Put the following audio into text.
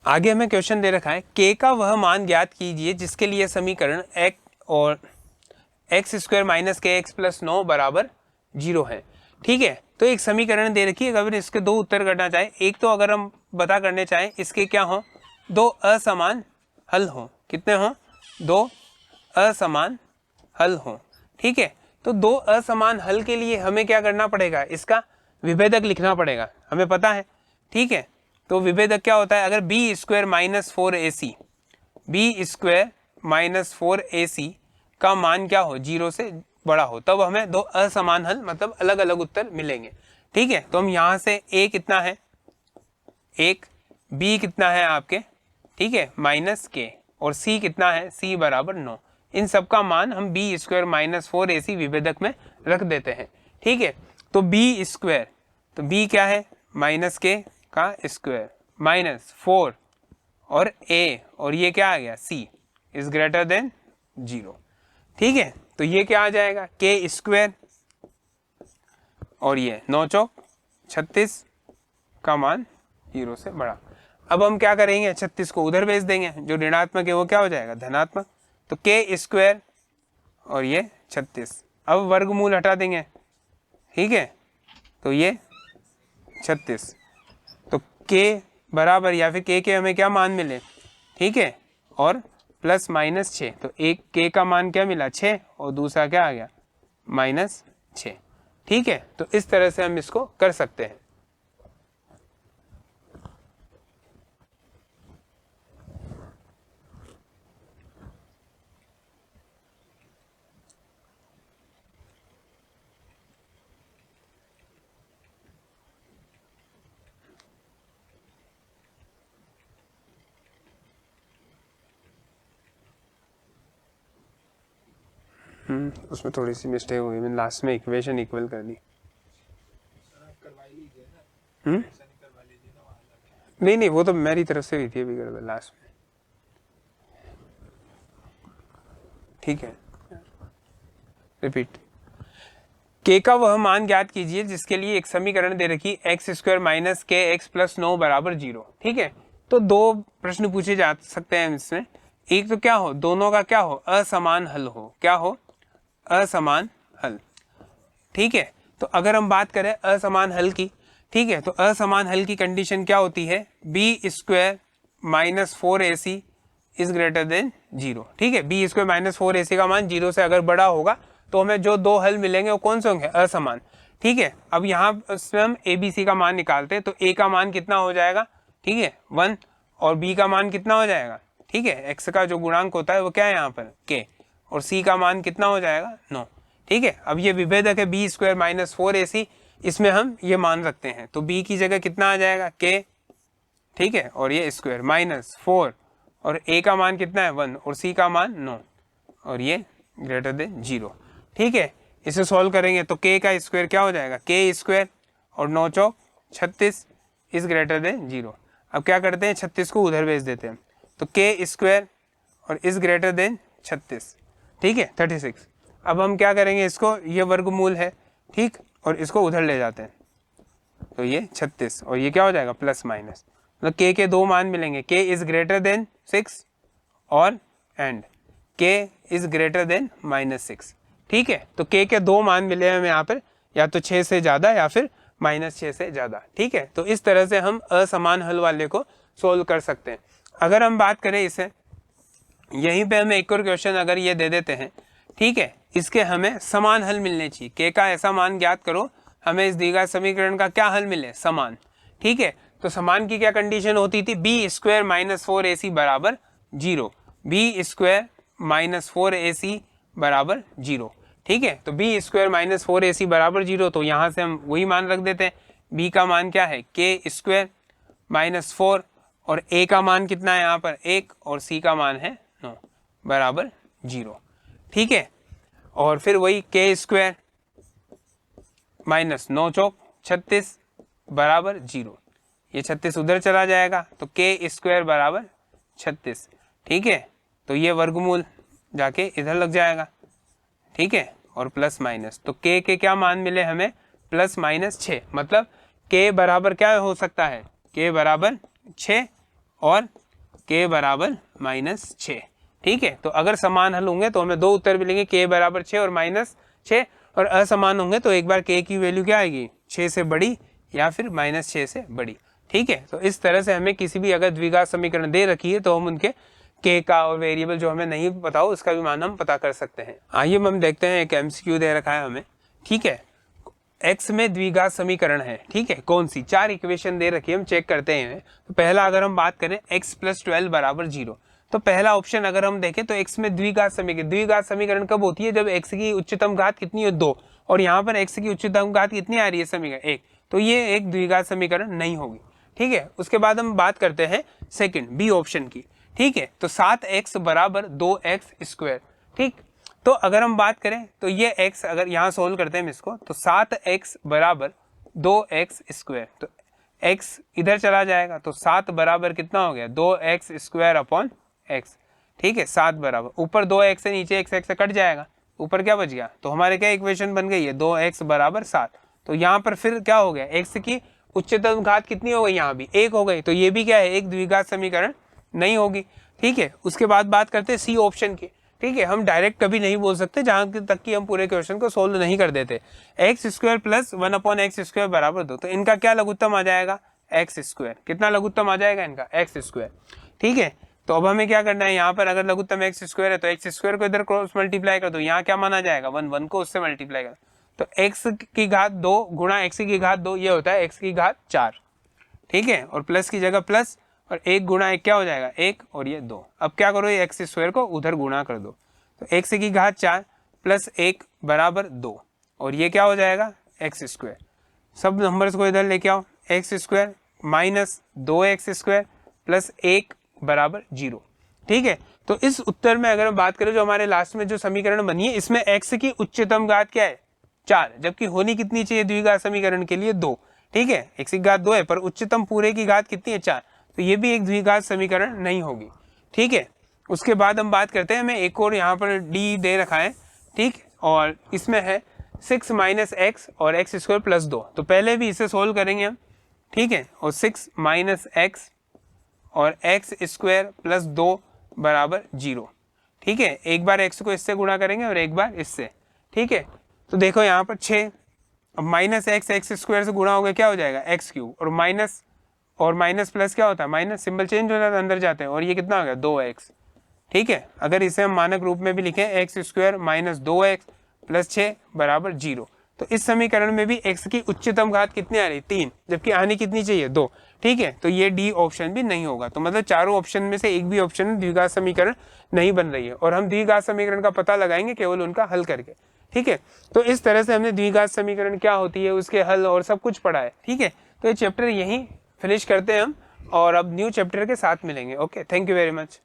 आगे हमें क्वेश्चन दे रखा है k का वह मान ज्ञात कीजिए जिसके लिए समीकरण x और एक्स स्क्वायर माइनस के एक्स प्लस 9 बराबर 0 है। ठीक है, तो एक समीकरण दे रखी है, अगर इसके दो उत्तर करना चाहे, एक तो अगर हम पता करने चाहें इसके क्या हो, दो असमान हल हो, कितने हो, दो असमान हल हो। ठीक है, तो दो असमान हल के लिए हमें क्या करना पड़ेगा, इसका विभेदक लिखना पड़ेगा, हमें पता है। ठीक है, तो विभेदक क्या होता है, अगर b square minus 4ac, b square minus 4ac का मान क्या हो, 0 से बड़ा हो, तब हमें दो असमान हल मतलब अलग अलग उत्तर मिलेंगे। ठीक है, तो हम यहां से a कितना है, एक, b कितना है आपके, ठीक है, माइनस k, और c कितना है, c बराबर 9, इन सब का मान हम बी स्क्वायर माइनस 4ac विभेदक में रख देते हैं। ठीक है, तो बी स्क्वायर, तो b क्या है, माइनस k का स्क्वायर माइनस 4 और a, और ये क्या आ गया, c इज ग्रेटर देन 0। ठीक है, तो ये क्या आ जाएगा, k स्क्वायर, और ये 9 चौक 36 का मान 0 से बड़ा। अब हम क्या करेंगे, 36 को उधर भेज देंगे, जो ऋणात्मक है वो क्या हो जाएगा, धनात्मक, तो k स्क्वायर और ये 36, अब वर्गमूल हटा देंगे। ठीक है, तो ये 36, तो k बराबर, या फिर k के हमें क्या मान मिले, ठीक है, और प्लस माइनस 6, तो एक k का मान क्या मिला, 6, और दूसरा क्या आ गया, माइनस 6। ठीक है, तो इस तरह से हम इसको कर सकते हैं। उसमें थोड़ी सी मिस्टेक हुई, मैंने लास्ट में इक्वेशन इक्वल कर दी। नहीं नहीं, वो तो मेरी तरफ से हुई थी अभी गड़बड़ लास्ट में। ठीक है, रिपीट, k का वह मान ज्ञात कीजिए जिसके लिए एक समीकरण दे रखी एक्स स्क्वायर माइनस के एक्स प्लस 9 बराबर 0। ठीक है, तो दो प्रश्न पूछे जा सकते हैं इसमें, एक तो क्या हो, दोनों का क्या हो, असमान हल हो, क्या हो, असमान हल। ठीक है, तो अगर हम बात करें असमान हल की, ठीक है, तो असमान हल की कंडीशन क्या होती है, b square minus 4ac is greater than 0। ठीक है, बी स्क्वायर माइनस 4ac का मान 0 से अगर बड़ा होगा तो हमें जो दो हल मिलेंगे वो कौन से होंगे, असमान। ठीक है, अब यहाँ से हम ए बी सी का मान निकालते हैं, तो ए का मान कितना हो जाएगा, ठीक है 1, और बी का मान कितना हो जाएगा, ठीक है, एक्स का जो गुणांक होता है वो क्या है यहाँ पर के, और सी का मान कितना हो जाएगा 9। ठीक है, अब ये विभेदक है बी स्क्वायर माइनस 4ac, इसमें हम ये मान रखते हैं, तो बी की जगह कितना आ जाएगा के, ठीक है, और ये स्क्वायर माइनस 4, और a का मान कितना है 1, और c का मान 9, और ये ग्रेटर देन 0। ठीक है, इसे सॉल्व करेंगे तो k का स्क्वायर क्या हो जाएगा, k स्क्वायर और 9 चौक 36 इज ग्रेटर देन 0। अब क्या करते हैं, 36 को उधर भेज देते हैं, तो k स्क्वायर और इज ग्रेटर देन 36, ठीक है 36। अब हम क्या करेंगे, इसको, ये वर्गमूल है, ठीक, और इसको उधर ले जाते हैं, तो ये 36, और ये क्या हो जाएगा प्लस माइनस, मतलब k के दो मान मिलेंगे, k इज ग्रेटर देन 6 और and k is greater then -6। ठीक है, तो k के दो मान मिले हमें यहाँ पर, या तो 6 से ज़्यादा या फिर -6 से ज़्यादा। ठीक है, तो इस तरह से हम असमान हल वाले को सोल्व कर सकते हैं। अगर हम बात करें इसे, यहीं पे हमें एक और क्वेश्चन अगर ये दे देते हैं, ठीक है, इसके हमें समान हल मिलने चाहिए, k का ऐसा मान ज्ञात करो हमें इस दी गए समीकरण का क्या हल मिले, समान। ठीक है, तो समान की क्या कंडीशन होती थी, बी स्क्वायर माइनस 4ac बराबर 0, बी स्क्वायर माइनस 4ac बराबर 0। ठीक है, तो बी स्क्वायर माइनस 4ac बराबर 0, तो यहाँ से हम वही मान रख देते हैं, b का मान क्या है के स्क्वायर माइनस 4, और a का मान कितना है यहाँ पर 1, और c का मान है 9 बराबर 0। ठीक है, और फिर वही के स्क्वायर माइनस 9 चौक 36 बराबर 0, ये 36 उधर चला जाएगा, तो के स्क्वायर बराबर 36। ठीक है, तो ये वर्गमूल जाके इधर लग जाएगा। ठीक है, और प्लस माइनस, तो के क्या मान मिले हमें, प्लस माइनस 6, मतलब के बराबर क्या हो सकता है, के बराबर 6 और k बराबर -6। ठीक है, तो अगर समान हल होंगे तो हमें दो उत्तर मिलेंगे, k बराबर 6 और -6, और असमान होंगे तो एक बार k की वैल्यू क्या आएगी, 6 से बड़ी या फिर -6 से बड़ी। ठीक है, तो इस तरह से हमें किसी भी अगर द्विघात समीकरण दे रखी है तो हम उनके k का और वेरिएबल जो हमें नहीं पता हो उसका भी मान हम पता कर सकते हैं। आइए हम देखते हैं, एक MCQ दे रखा है हमें। ठीक है, x में द्विघात समीकरण है। ठीक है, कौन सी, 4 इक्वेशन दे रखी है, हम चेक करते हैं। तो पहला अगर हम बात करें x + 12 बराबर 0, तो पहला ऑप्शन अगर हम देखें तो x में द्विघात समीकरण कब होती है, जब x की उच्चतम घात कितनी है, 2, और यहाँ पर x की उच्चतम घात कितनी आ रही है समीकरण 1, तो ये एक द्विघात समीकरण नहीं होगी। ठीक है, उसके बाद हम बात करते हैं सेकंड बी ऑप्शन की। ठीक है, तो 7x बराबर 2x²। ठीक, तो अगर हम बात करें तो ये x अगर यहाँ सोल्व करते हैं हम इसको, तो 7x बराबर 2x², तो x इधर चला जाएगा, तो 7 बराबर कितना हो गया, 2x² अपॉन x। ठीक है, 7 बराबर, ऊपर 2x से नीचे x से कट जाएगा, ऊपर क्या बच गया, तो हमारे क्या इक्वेशन बन गई है, 2x बराबर 7। तो यहाँ पर फिर क्या हो गया, x की उच्चतम घात कितनी हो गई, यहाँ भी 1 हो गई, तो ये भी क्या है, एक द्विघात समीकरण नहीं होगी। ठीक है, उसके बाद बात करते हैं सी ऑप्शन की। ठीक है, हम डायरेक्ट कभी नहीं बोल सकते जहां तक कि हम पूरे क्वेश्चन को सोल्व नहीं कर देते। x² + 1/x² बराबर 2, तो इनका क्या लघुत्तम आ जाएगा, x²। कितना लघुत्तम आ जाएगा इनका, x²। ठीक है, तो अब हमें क्या करना है, यहाँ पर अगर लघुत्तम x² है तो x² को इधर क्रॉस मल्टीप्लाई कर दो, यहाँ क्या माना जाएगा, 1 को उससे मल्टीप्लाई कर, तो x की घात 2 गुणा x की घात 2 ये होता है x की घात 4। ठीक है, और प्लस की जगह प्लस, और 1 गुणा 1 क्या हो जाएगा, 1, और ये 2। अब क्या करो, ये x² को उधर गुणा कर दो, तो x की घात 4 + 1 बराबर 2, और ये क्या हो जाएगा, x²। सब नंबर्स को इधर लेके आओ, x² माइनस 2x² + 1 बराबर 0। ठीक है, तो इस उत्तर में अगर हम बात करें जो हमारे लास्ट में जो समीकरण बनी है, इसमें x की उच्चतम घात क्या है, 4, जबकि होनी कितनी चाहिए द्विघात समीकरण के लिए, 2। ठीक है, x की घात 2 है पर उच्चतम पूरे की घात कितनी है, 4, तो ये भी एक द्विघात समीकरण नहीं होगी। ठीक है, उसके बाद हम बात करते हैं, हमें एक और यहाँ पर डी दे रखा है। ठीक, और इसमें है 6 - x और x² + 2, तो पहले भी इसे सोल्व करेंगे हम। ठीक है, और 6 - x और x² + 2 बराबर 0। ठीक है, एक बार x को इससे गुणा करेंगे और एक बार इससे। ठीक है, तो देखो यहाँ पर 6, अब -x x² से गुणा हो गया, क्या हो जाएगा, x3, और माइनस प्लस क्या होता है, माइनस सिंबल चेंज हो जाता है, अंदर जाते हैं, और ये कितना हो गया, 2x। ठीक है, अगर इसे हम मानक रूप में भी लिखें, x² - 2x + 6 बराबर 0, तो इस समीकरण में भी x की उच्चतम घात कितनी आ रही, 3, जबकि आनी कितनी चाहिए, 2। ठीक है, तो ये डी ऑप्शन भी नहीं होगा। तो मतलब चारों ऑप्शन में से एक भी ऑप्शन में द्विघात समीकरण नहीं बन रही है, और हम द्विघात समीकरण का पता लगाएंगे केवल उनका हल करके। ठीक है, तो इस तरह से हमने द्विघात समीकरण क्या होती है, उसके हल और सब कुछ पढ़ा है। ठीक है, तो ये चैप्टर यहीं फिनिश करते हैं हम, और अब न्यू चैप्टर के साथ मिलेंगे। Okay, thank you very much.